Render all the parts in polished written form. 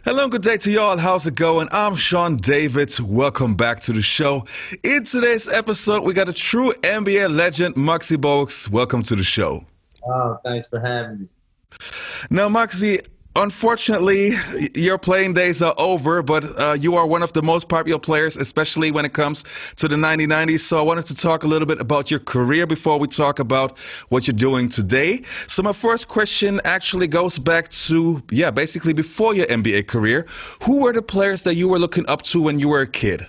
Hello, good day to y'all. How's it going? I'm Sean David. Welcome back to the show. In today's episode, we got a true NBA legend, Muggsy Bogues. Welcome to the show. Oh, thanks for having me. Now, Muggsy, unfortunately, your playing days are over, but you are one of the most popular players, especially when it comes to the 1990s. So I wanted to talk a little bit about your career before we talk about what you're doing today. So my first question actually goes back to, basically before your NBA career. Who were the players that you were looking up to when you were a kid?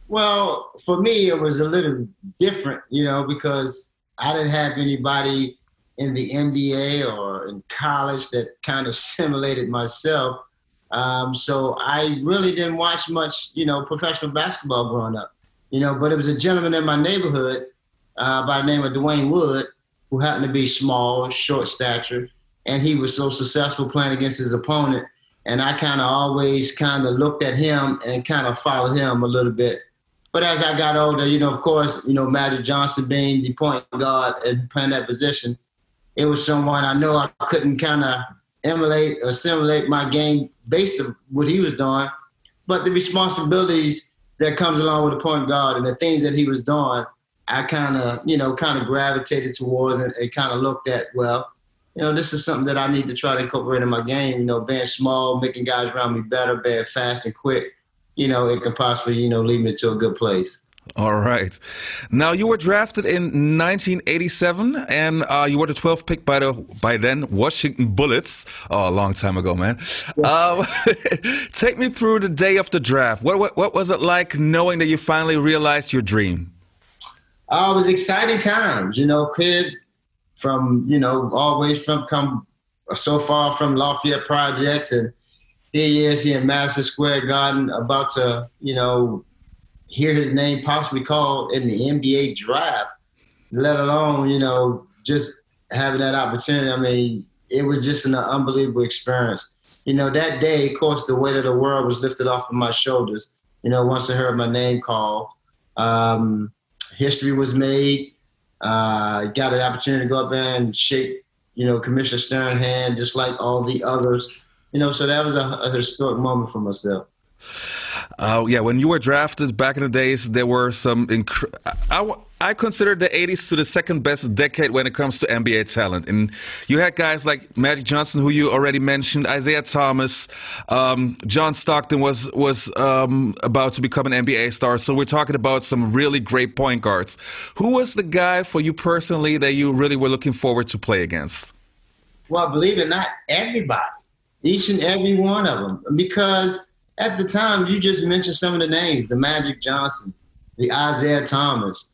Well, for me, it was a little different, because I didn't have anybody in the NBA or in college that kind of simulated myself. So I really didn't watch much, professional basketball growing up, but it was a gentleman in my neighborhood by the name of Dwayne Wood, who happened to be small, short stature, and he was so successful playing against his opponent. And I kind of always kind of looked at him and kind of followed him a little bit. But as I got older, of course, Magic Johnson being the point guard and playing that position, it was someone I know I couldn't kind of emulate or simulate my game based on what he was doing. But the responsibilities that comes along with a point guard and the things that he was doing, I kind of gravitated towards and kind of looked at, this is something that I need to try to incorporate in my game. Being small, making guys around me better, being fast and quick, it could possibly, lead me to a good place. All right. Now, you were drafted in 1987, and you were the 12th pick by then Washington Bullets. Oh, a long time ago, man. Take me through the day of the draft. What was it like knowing that you finally realized your dream? It was exciting times, kid from, always come so far from Lafayette Projects, and here he is here in Madison Square Garden about to, hear his name possibly called in the NBA draft, let alone, just having that opportunity. I mean, it was just an unbelievable experience. That day, of course, the weight of the world was lifted off of my shoulders, once I heard my name called. History was made. Got an opportunity to go up there and shake, Commissioner Stern's hand, just like all the others. So that was a historic moment for myself. When you were drafted back in the days, there were some. I consider the 80s to the second best decade when it comes to NBA talent. And you had guys like Magic Johnson, who you already mentioned, Isaiah Thomas, John Stockton was about to become an NBA star. So we're talking about some really great point guards. Who was the guy for you personally that you really were looking forward to play against? Well, believe it or not, everybody, each and every one of them, because at the time, you just mentioned some of the names, the Magic Johnson, the Isaiah Thomas,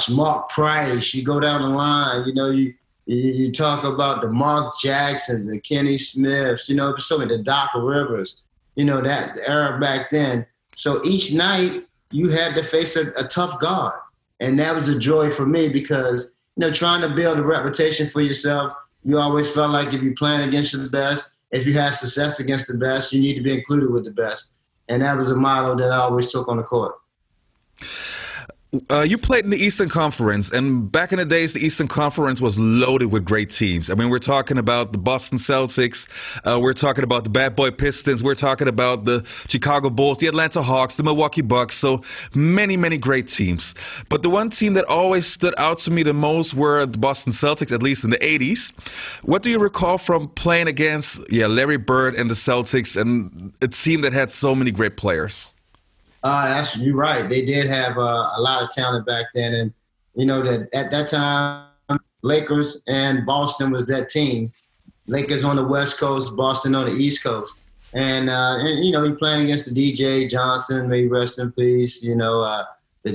Mark Price. You go down the line, you talk about the Mark Jackson, the Kenny Smiths, so many, the Doc Rivers, that era back then. So each night you had to face a tough guard. And that was a joy for me because, trying to build a reputation for yourself, you always felt like if you're playing against the best, if you have success against the best, you need to be included with the best. And that was a motto that I always took on the court. You played in the Eastern Conference, and back in the days, the Eastern Conference was loaded with great teams. I mean, we're talking about the Boston Celtics, we're talking about the Bad Boy Pistons, we're talking about the Chicago Bulls, the Atlanta Hawks, the Milwaukee Bucks, so many, many great teams. But the one team that always stood out to me the most were the Boston Celtics, at least in the 80s. What do you recall from playing against Larry Bird and the Celtics, and a team that had so many great players? You're right. They did have a lot of talent back then. And, that at that time, Lakers and Boston was that team. Lakers on the West Coast, Boston on the East Coast. And you're playing against the DJ Johnson, may he rest in peace, the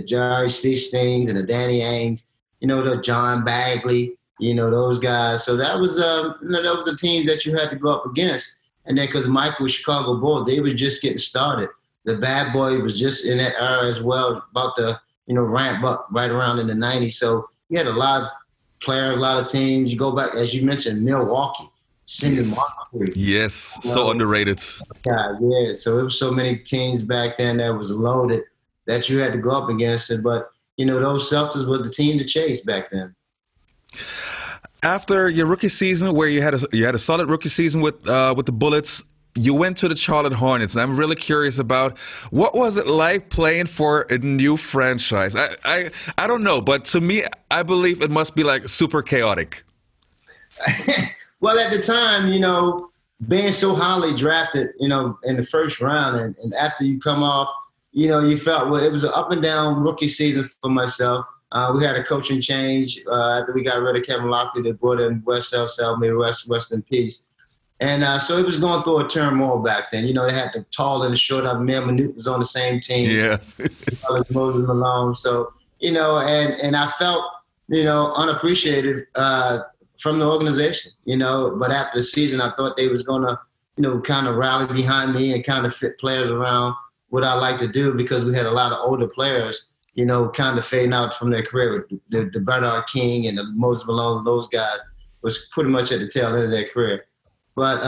Jerry Stings and the Danny Ainge, the John Bagley, those guys. So that was a team that you had to go up against. And then because Michael was Chicago Bulls, they were just getting started. The Bad Boy was just in that era as well, about to, ramp up right around in the 90s. So you had a lot of players, a lot of teams. You go back, as you mentioned, Milwaukee, Cindy Martin. Yes, so underrated. Yeah, so it was so many teams back then that was loaded that you had to go up against it. But, those Celtics were the team to chase back then. After your rookie season, where you had a solid rookie season with the Bullets, you went to the Charlotte Hornets, and I'm really curious about what was it like playing for a new franchise. I don't know, but to me, I believe it must be like super chaotic. Well, at the time, being so highly drafted, in the first round, and after you come off, you felt, well, it was an up and down rookie season for myself. We had a coaching change after we got rid of Kevin Lockley. That brought in West May rest in peace. And so it was going through a turmoil back then. They had the tall and the short. Man, Manute was on the same team. Yeah. Moses Malone. So, and I felt, unappreciated from the organization, But after the season, I thought they was going to, kind of rally behind me and kind of fit players around what I like to do, because we had a lot of older players, kind of fading out from their career. The Bernard King and the Moses Malone, those guys was pretty much at the tail end of their career. But,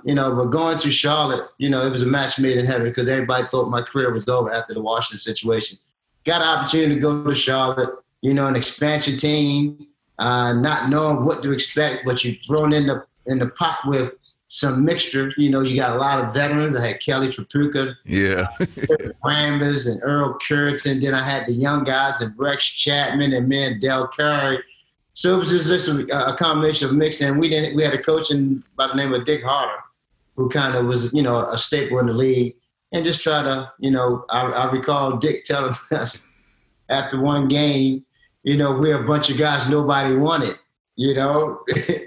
but going to Charlotte, it was a match made in heaven, because everybody thought my career was over after the Washington situation. Got an opportunity to go to Charlotte, an expansion team, not knowing what to expect, but you're thrown in the pot with some mixture. You got a lot of veterans. I had Kelly Tripucka, yeah, Rambers and Earl Curtin. Then I had the young guys and Rex Chapman and Del Curry. So it was just a combination of mixing. We had a coach by the name of Dick Harder, who kind of was, a staple in the league, and just try to, I recall Dick telling us after one game, we're a bunch of guys nobody wanted,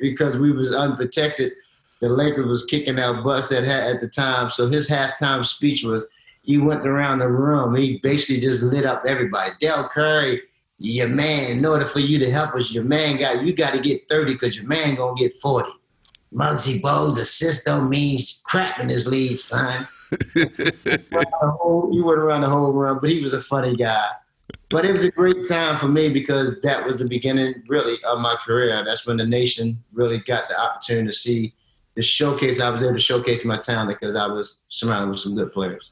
because we was unprotected. The Lakers was kicking our butts at the time. So his halftime speech was, he went around the room. He basically just lit up everybody. Del Curry, your man, in order for you to help us, you got to get 30, because your man going to get 40. Muggsy Bogues, assist don't mean crap in this league, son. He went around the whole room, but he was a funny guy. But it was a great time for me, because that was the beginning, really, of my career. That's when the nation really got the opportunity to see the showcase. I was able to showcase my talent, because I was surrounded with some good players.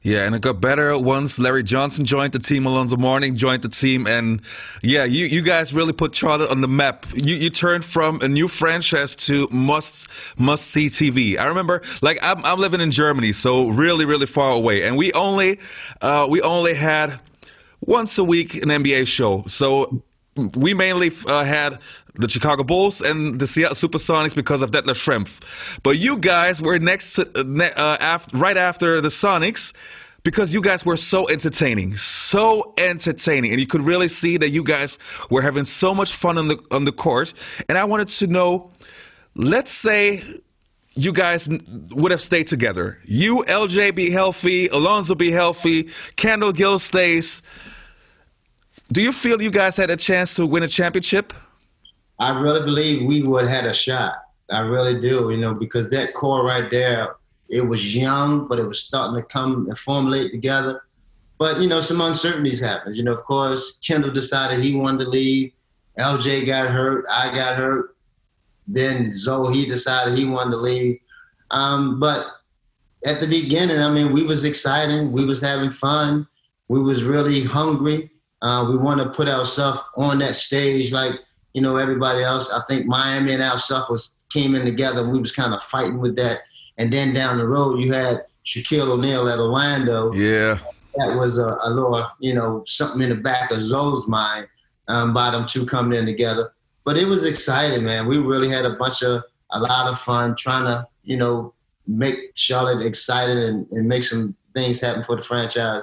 Yeah, and it got better once Larry Johnson joined the team, Alonzo Mourning joined the team, and yeah, you guys really put Charlotte on the map. You turned from a new franchise to must-see TV. I remember, like, I'm living in Germany, so really far away, and we only had once a week an NBA show. So we mainly had the Chicago Bulls and the Seattle Supersonics because of Detlef Schrempf. But you guys were next to, right after the Sonics, because you guys were so entertaining, and you could really see that you guys were having so much fun on the court. And I wanted to know, let's say you guys would have stayed together. You, LJ, be healthy, Alonzo be healthy, Kendall Gill stays. Do you feel you guys had a chance to win a championship? I really believe we would have had a shot. I really do, because that core right there, it was young, but it was starting to come and formulate together. But, some uncertainties happened. Of course, Kendall decided he wanted to leave. LJ got hurt. I got hurt. Then Zoe, he decided he wanted to leave. But at the beginning, we was exciting. We was having fun. We was really hungry. We want to put ourselves on that stage like, everybody else. I think Miami and ourselves came in together. We was kind of fighting with that. And then down the road, you had Shaquille O'Neal at Orlando. Yeah. That was a little, something in the back of Zoe's mind by them two coming in together. But it was exciting, man. We really had a lot of fun trying to, make Charlotte excited and make some things happen for the franchise.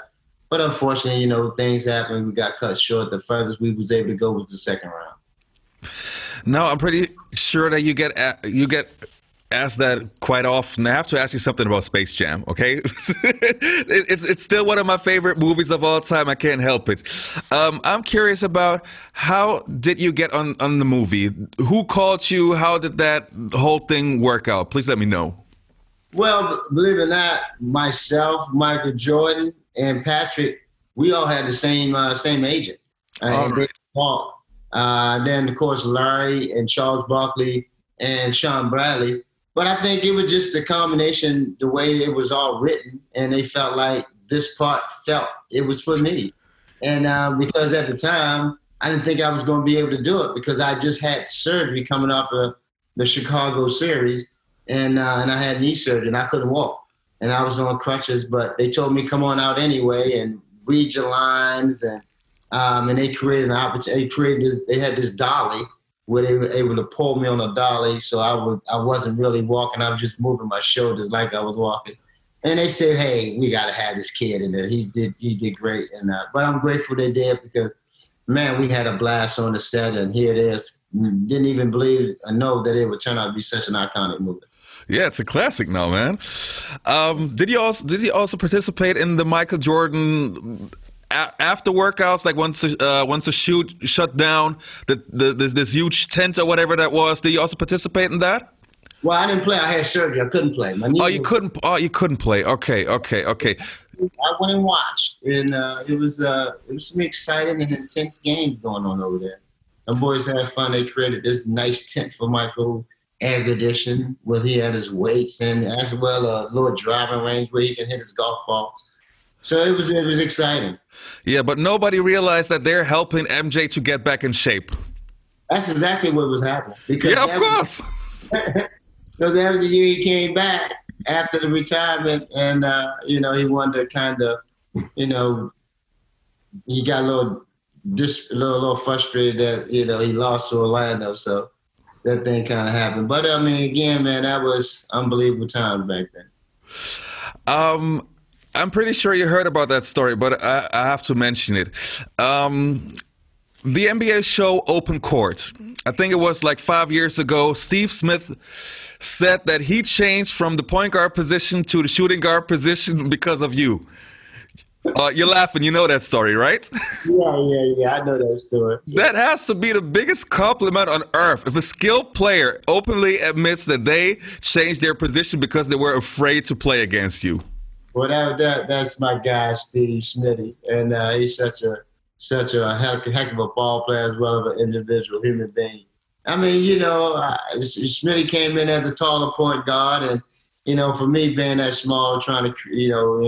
But unfortunately, things happened. We got cut short. The furthest we was able to go was the second round. No, I'm pretty sure that you get asked that quite often. I have to ask you something about Space Jam, okay? It's still one of my favorite movies of all time. I can't help it. I'm curious about, how did you get on the movie? Who called you? How did that whole thing work out? Please let me know. Well, believe it or not, myself, Michael Jordan, and Patrick, we all had the same agent. Then, of course, Larry and Charles Barkley and Sean Bradley. But I think it was just the combination, the way it was all written, and they felt like this part it was for me. And because at the time, I didn't think I was going to be able to do it because I just had surgery coming off of the Chicago series, and I had knee surgery, and I couldn't walk, and I was on crutches. But they told me come on out anyway and read your lines, and they created an opportunity. They had this dolly where they were able to pull me on a dolly, so I wasn't really walking. I was just moving my shoulders like I was walking. And they said, "Hey, we got to have this kid in there. He did great." And but I'm grateful they did because, man, we had a blast on the set, and here it is. Didn't even believe or know that it would turn out to be such an iconic movie. Yeah, it's a classic now, man. Did you also participate in the Michael Jordan after workouts, like once the shoot shut down, this huge tent or whatever that was? Did you also participate in that? Well, I didn't play. I had surgery. I couldn't play. You couldn't play. Okay. I went and watched, and it was some exciting and intense games going on over there. The boys had fun. They created this nice tent for Michael, air conditioned, where he had his weights, and as well a little driving range where he can hit his golf ball. So it was exciting. Yeah, but nobody realized that they're helping MJ to get back in shape. That's exactly what was happening. Yeah, of course. Because every year he came back after the retirement, and he wanted to kind of, he got a little frustrated that he lost to Orlando, so that thing kind of happened. But I mean, again, man, that was unbelievable times back then. I'm pretty sure you heard about that story, but I have to mention it. The NBA show Open Court, I think it was like 5 years ago, Steve Smith said that he changed from the point guard position to the shooting guard position because of you. You're laughing. You know that story, right? Yeah. I know that story. Yeah. That has to be the biggest compliment on earth. If a skilled player openly admits that they changed their position because they were afraid to play against you. Well, that's my guy, Steve Smitty, and he's such a heck of a ball player as well as an individual human being. I mean, Smitty came in as a taller point guard, and for me being that small, trying to,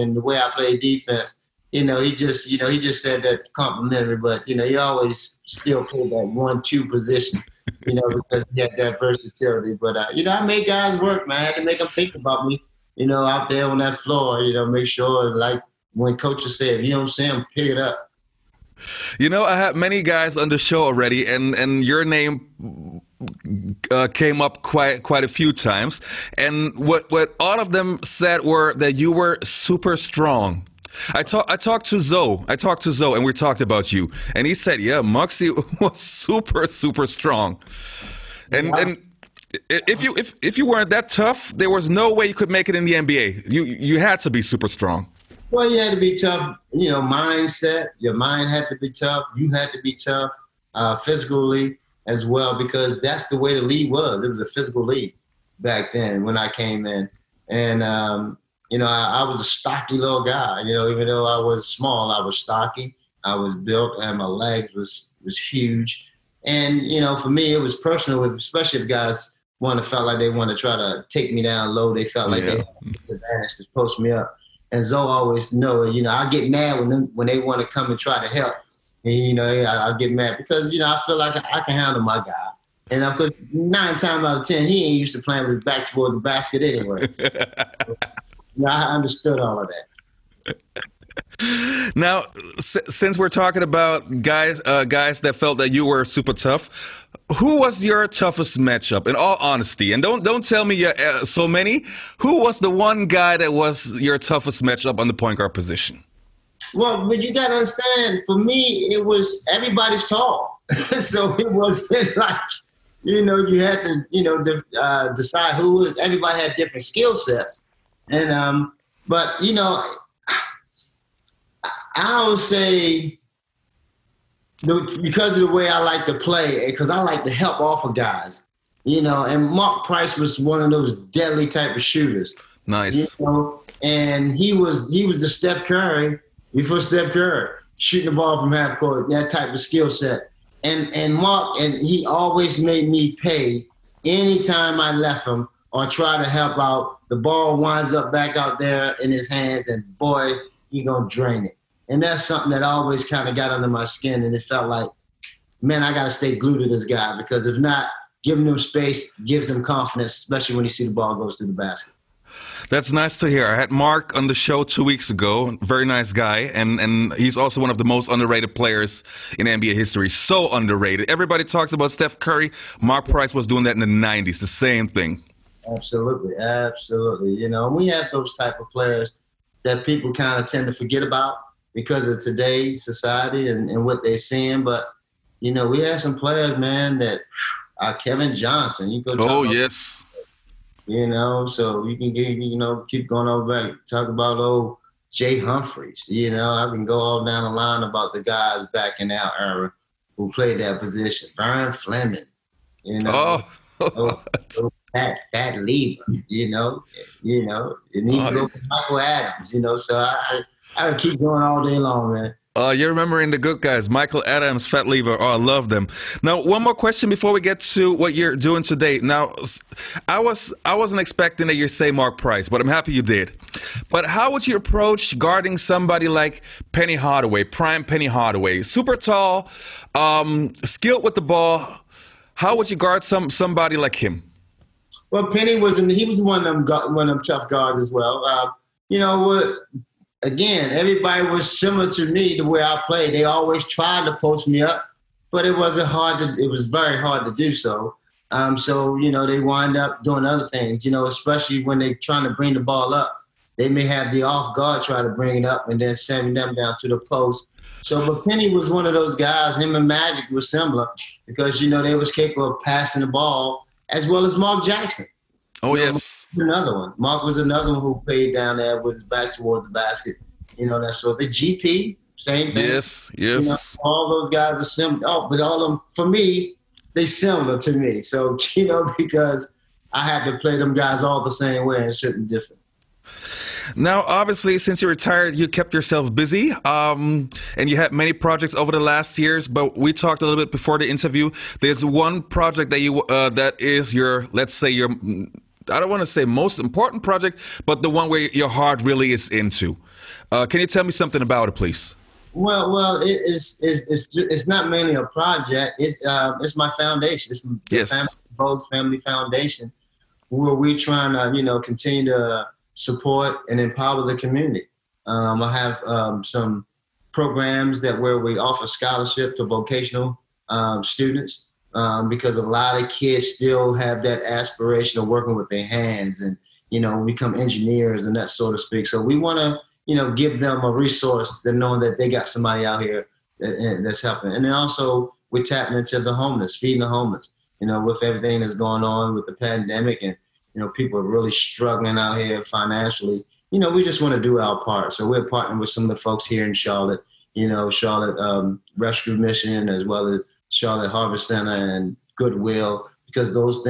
in the way I play defense, he just said that complimentary, but he always still played that 1-2 position, because he had that versatility. But I made guys work, man. I had to make them think about me, out there on that floor, make sure, like when coaches said, you don't see him, pick it up. I had many guys on the show already, and your name came up quite a few times. And what all of them said were that you were super strong. I talked to Zoe, and we talked about you, and he said, yeah, Muggsy was super strong. And Yeah. and if you weren't that tough, there was no way you could make it in the NBA. You had to be super strong. Well, you had to be tough, mindset. Your mind had to be tough. You had to be tough physically as well, because that's the way the league was. It was a physical league back then when I came in. And, I was a stocky little guy. Even though I was small, I was stocky. I was built, and my legs was huge. And, for me, it was personal, especially if guys felt like they want to try to take me down low. They felt like they had a disadvantage to post me up. And Zoe always know, I get mad when they want to come and try to help. And, I get mad because, I feel like I can handle my guy. And of course, 9 times out of 10, he ain't used to playing with his back toward the basket anyway. I understood all of that. Now, since we're talking about guys that felt that you were super tough, who was your toughest matchup? In all honesty, and don't tell me so many. Who was the one guy that was your toughest matchup on the point guard position? Well, but you got to understand, for me, it was everybody's tall. So it wasn't like, you had to, decide who. Everybody had different skill sets. And, but, I would say, because of the way I like to play, because I like to help off of guys, and Mark Price was one of those deadly type of shooters. Nice. And he was the Steph Curry before Steph Curry, shooting the ball from half court, that type of skill set. And Mark, and he always made me pay anytime I left him or try to help out. The ball winds up back out there in his hands, and boy, he gonna drain it. And that's something that always kind of got under my skin, and it felt like man, I got to stay glued to this guy, because if not, giving him space gives him confidence, especially when you see the ball goes through the basket. That's nice to hear. I had Mark on the show 2 weeks ago. Very nice guy. And he's also one of the most underrated players in NBA history. So underrated. Everybody talks about Steph Curry. Mark Price was doing that in the 90s. The same thing. Absolutely. Absolutely. You know, we have those type of players that people kind of tend to forget about because of today's society and what they're seeing. But, you know, we have some players, man, that Kevin Johnson. You go yes. You know, so you can keep going over back. Talk about old Jay Humphries. You know, I can go all down the line about the guys back in our era who played that position. Vern Fleming, you know, Pat Lever, you know, and even go for Michael Adams, you know. So I would keep going all day long, man. You're remembering the good guys, Michael Adams, Fat Lever. Oh, I love them. Now, one more question before we get to what you're doing today. Now, I wasn't expecting that you say Mark Price, but I'm happy you did. But how would you approach guarding somebody like Penny Hardaway, prime Penny Hardaway, super tall, skilled with the ball? How would you guard somebody like him? Well, Penny he was one of them tough guards as well. You know what? Again, everybody was similar to me the way I played. They always tried to post me up, but it was very hard to do so. So, you know, they wind up doing other things, you know, especially when they're trying to bring the ball up. They may have the off guard try to bring it up and then sending them down to the post. So, but Penny was one of those guys. Him and Magic were similar because, you know, they was capable of passing the ball as well as Mark Jackson. Oh, yes. Another one. Mark was another one who played down there with his back toward the basket. You know, that's what the GP, same thing. Yes. You know, all those guys are similar. Oh, but all of them, for me, they similar to me. So, you know, because I had to play them guys all the same way and certain different. Now, obviously, since you retired, you kept yourself busy, and you had many projects over the last years. But we talked a little bit before the interview. There's one project that that is your, let's say, your, I don't want to say most important project, but the one where your heart really is into. Can you tell me something about it, please? Well, it's not mainly a project. It's my foundation. It's the Bogues Family Foundation, where we're trying to, you know, continue to support and empower the community. I have some programs where we offer scholarship to vocational students because a lot of kids still have that aspiration of working with their hands and, you know, become engineers and that sort of speak. So we want to, you know, give them a resource that knowing that they got somebody out here that's helping. And then also we're tapping into the homeless, feeding the homeless, you know, with everything that's going on with the pandemic and, you know, people are really struggling out here financially. You know, we just want to do our part. So we're partnering with some of the folks here in Charlotte, you know, Charlotte Rescue Mission, as well as Charlotte Harvest Center and Goodwill, because those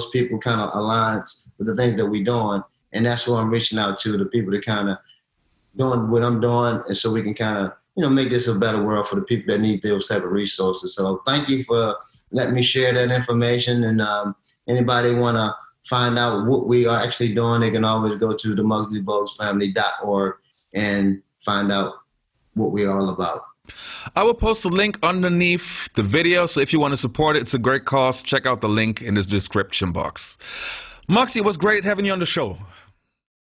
people kind of align with the things that we're doing. And that's who I'm reaching out to, the people that kind of doing what I'm doing. And so we can kind of, you know, make this a better world for the people that need those type of resources. So thank you for letting me share that information. And anybody want to find out what we are actually doing, they can always go to the MuggsyBoguesFamily.org and find out what we're all about. I will post a link underneath the video, so if you want to support it, it's a great cause. Check out the link in this description box. Muggsy, it was great having you on the show.